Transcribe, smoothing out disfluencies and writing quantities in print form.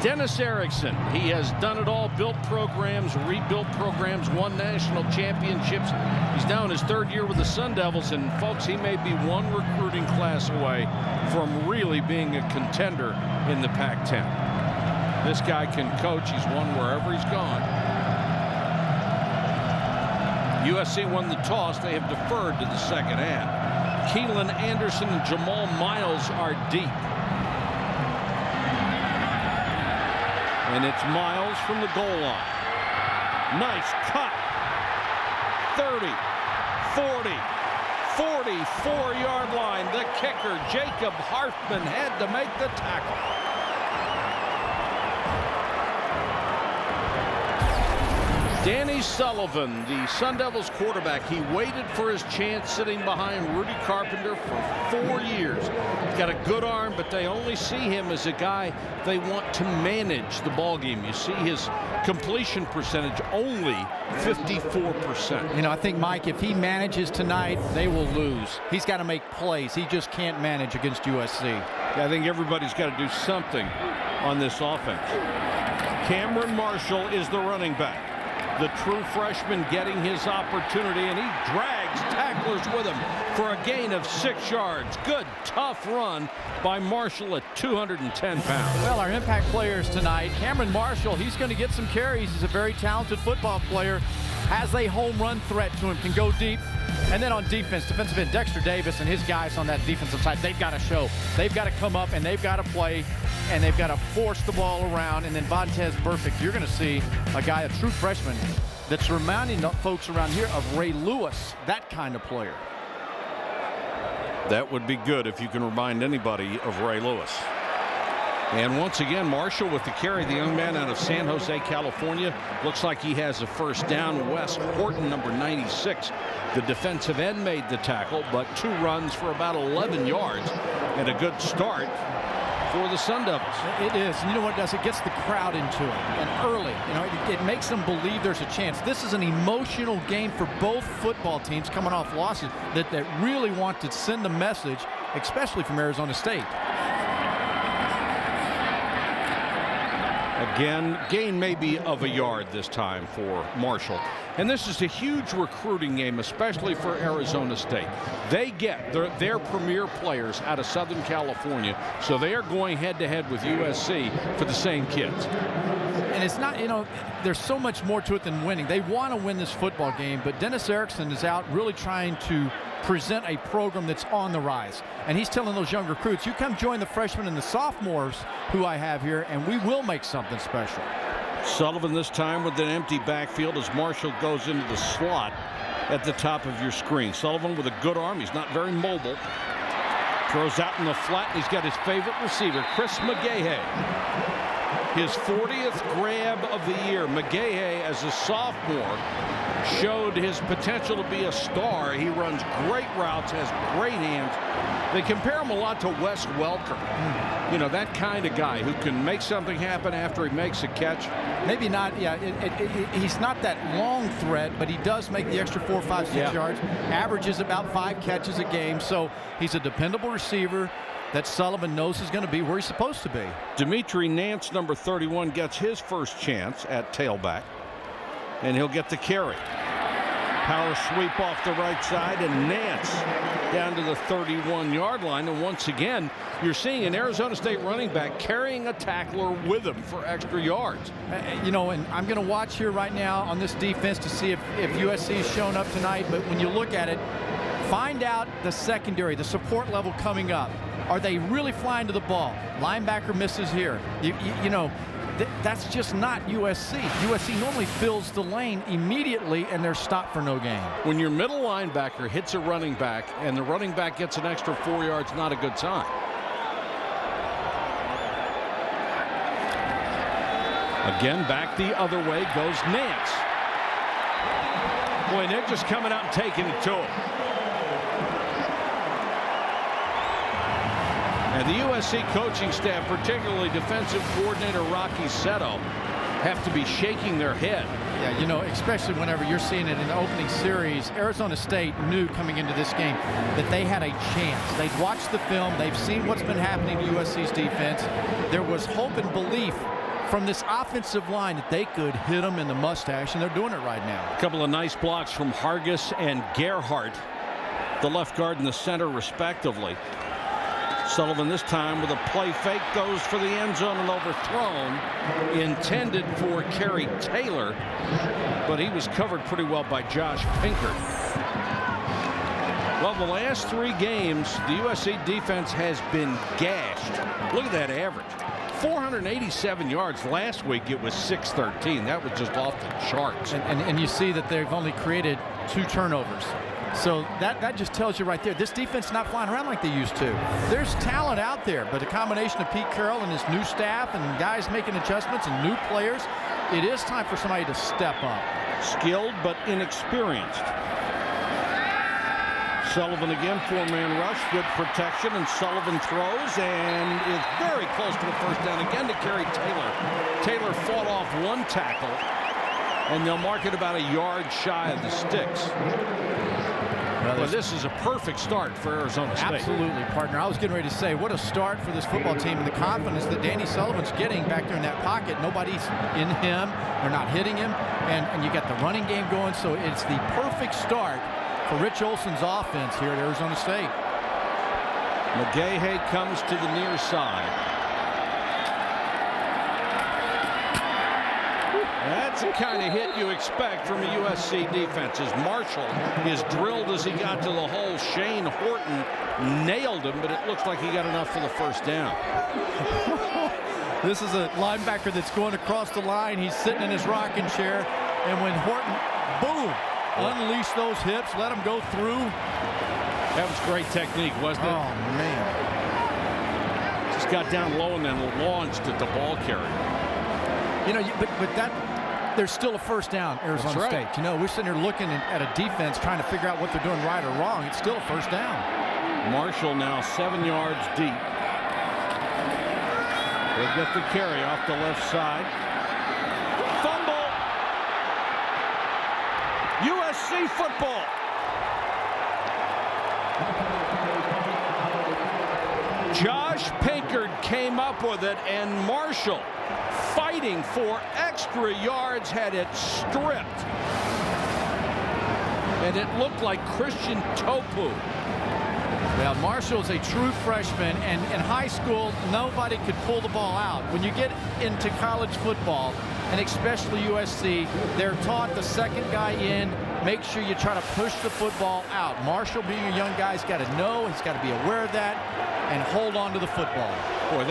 Dennis Erickson, he has done it all, built programs, rebuilt programs, won national championships. He's now in his third year with the Sun Devils, and folks, he may be one recruiting class away from really being a contender in the Pac-10. This guy can coach. He's won wherever he's gone. USC won the toss. They have deferred to the second half. Keelan Anderson and Jamal Miles are deep. And it's Miles from the goal line. Nice cut. 30, 40, 44-yard line. The kicker, Jacob Hartman, had to make the tackle. Danny Sullivan, the Sun Devils quarterback, he waited for his chance sitting behind Rudy Carpenter for 4 years. He's got a good arm, but they only see him as a guy they want to manage the ball game. You see his completion percentage only 54%. You know, I think, Mike, if he manages tonight, they will lose. He's got to make plays. He just can't manage against USC. Yeah, I think everybody's got to do something on this offense. Cameron Marshall is the running back. The true freshman getting his opportunity, and he drags tacklers with him for a gain of 6 yards. Good, tough run by Marshall at 210 pounds. Well, our impact players tonight, Cameron Marshall, he's going to get some carries. He's a very talented football player, has a home run threat to him, can go deep. And then on defense, defensive end Dexter Davis and his guys on that defensive side, they've got to show. They've got to come up and they've got to play, and they've got to force the ball around. And then Vontez Burfict, you're going to see a guy, a true freshman, that's reminding the folks around here of Ray Lewis, that kind of player. That would be good if you can remind anybody of Ray Lewis. And once again, Marshall with the carry, the young man out of San Jose, California. Looks like he has a first down. Wes Horton, number 96, the defensive end, made the tackle, but 2 runs for about 11 yards and a good start for the Sun Devils. It is. And you know what it does? It gets the crowd into it. And early, you know, it makes them believe there's a chance. This is an emotional game for both football teams coming off losses that really want to send a message, especially from Arizona State. Again, gain maybe of a yard this time for Marshall. And this is a huge recruiting game, especially for Arizona State. They get their premier players out of Southern California, so they are going head-to-head with USC for the same kids. And it's not, you know, there's so much more to it than winning. They want to win this football game, but Dennis Erickson is out really trying to present a program that's on the rise. And he's telling those young recruits, you come join the freshmen and the sophomores who I have here, and we will make something special. Sullivan this time with an empty backfield as Marshall goes into the slot at the top of your screen. Sullivan with a good arm. He's not very mobile. Throws out in the flat, and he's got his favorite receiver, Chris McGaha. His 40th grab of the year. McGaha, as a sophomore, showed his potential to be a star. He runs great routes, has great hands. They compare him a lot to Wes Welker. You know, that kind of guy who can make something happen after he makes a catch. Maybe not, yeah, he's not that long threat, but he does make the extra 4, 5, 6 yards. Averages about 5 catches a game, so he's a dependable receiver that Sullivan knows is going to be where he's supposed to be. Dimitri Nance, number 31, gets his first chance at tailback, and he'll get the carry. Power sweep off the right side, and Nance down to the 31-yard line. And once again, you're seeing an Arizona State running back carrying a tackler with him for extra yards. You know, and I'm going to watch here right now on this defense to see if USC is showing up tonight. But when you look at it, find out the secondary, the support level coming up. Are they really flying to the ball? Linebacker misses here. You know, that's just not USC. USC normally fills the lane immediately, and they're stopped for no gain. When your middle linebacker hits a running back and the running back gets an extra 4 yards, not a good sign. Again, back the other way goes Nance. Boy, Nick just coming out and taking it to him. And the USC coaching staff, particularly defensive coordinator Rocky Seto, have to be shaking their head. Yeah, you know, especially whenever you're seeing it in the opening series, Arizona State knew coming into this game that they had a chance. They'd watched the film. They've seen what's been happening to USC's defense. There was hope and belief from this offensive line that they could hit them in the mustache, and they're doing it right now. A couple of nice blocks from Hargis and Gerhardt, the left guard and the center respectively. Sullivan this time with a play fake, goes for the end zone and overthrown, intended for Kerry Taylor, but he was covered pretty well by Josh Pinkert. Well, the last 3 games, the USC defense has been gashed. Look at that average. 487 yards. Last week it was 613. That was just off the charts. And you see that they've only created 2 turnovers. So that just tells you right there, this defense is not flying around like they used to. There's talent out there, but a combination of Pete Carroll and his new staff and guys making adjustments and new players, it is time for somebody to step up. Skilled but inexperienced. Sullivan again, 4-man rush, good protection, and Sullivan throws and is very close to the first down again to Kerry Taylor. Taylor fought off 1 tackle, and they'll mark it about a yard shy of the sticks. Well, this is a perfect start for Arizona State. Absolutely, partner. I was getting ready to say, what a start for this football team, and the confidence that Danny Sullivan's getting back there in that pocket. Nobody's in him. They're not hitting him, and you got the running game going, so it's the perfect start for Rich Olson's offense here at Arizona State. McGahey comes to the near side. That's the kind of hit you expect from a USC defense. As Marshall is drilled as he got to the hole, Shane Horton nailed him, but it looks like he got enough for the first down. This is a linebacker that's going across the line. He's sitting in his rocking chair, and when Horton, boom, unleash those hips, let him go through. That was great technique, wasn't it? Oh, man. Just got down low and then launched at the ball carrier. You know, but that, there's still a first down, Arizona State. You know, we're sitting here looking at a defense trying to figure out what they're doing right or wrong. It's still a first down. Marshall now 7 yards deep. They'll get the carry off the left side. Fumble. USC football. Josh Pinkert came up with it, and Marshall, fighting for extra yards, had it stripped. And it looked like Christian Topu. Well, Marshall's a true freshman, and in high school, nobody could pull the ball out. When you get into college football, and especially USC, they're taught the second guy in, make sure you try to push the football out. Marshall, being a young guy, has got to know, he's got to be aware of that, and hold on to the football.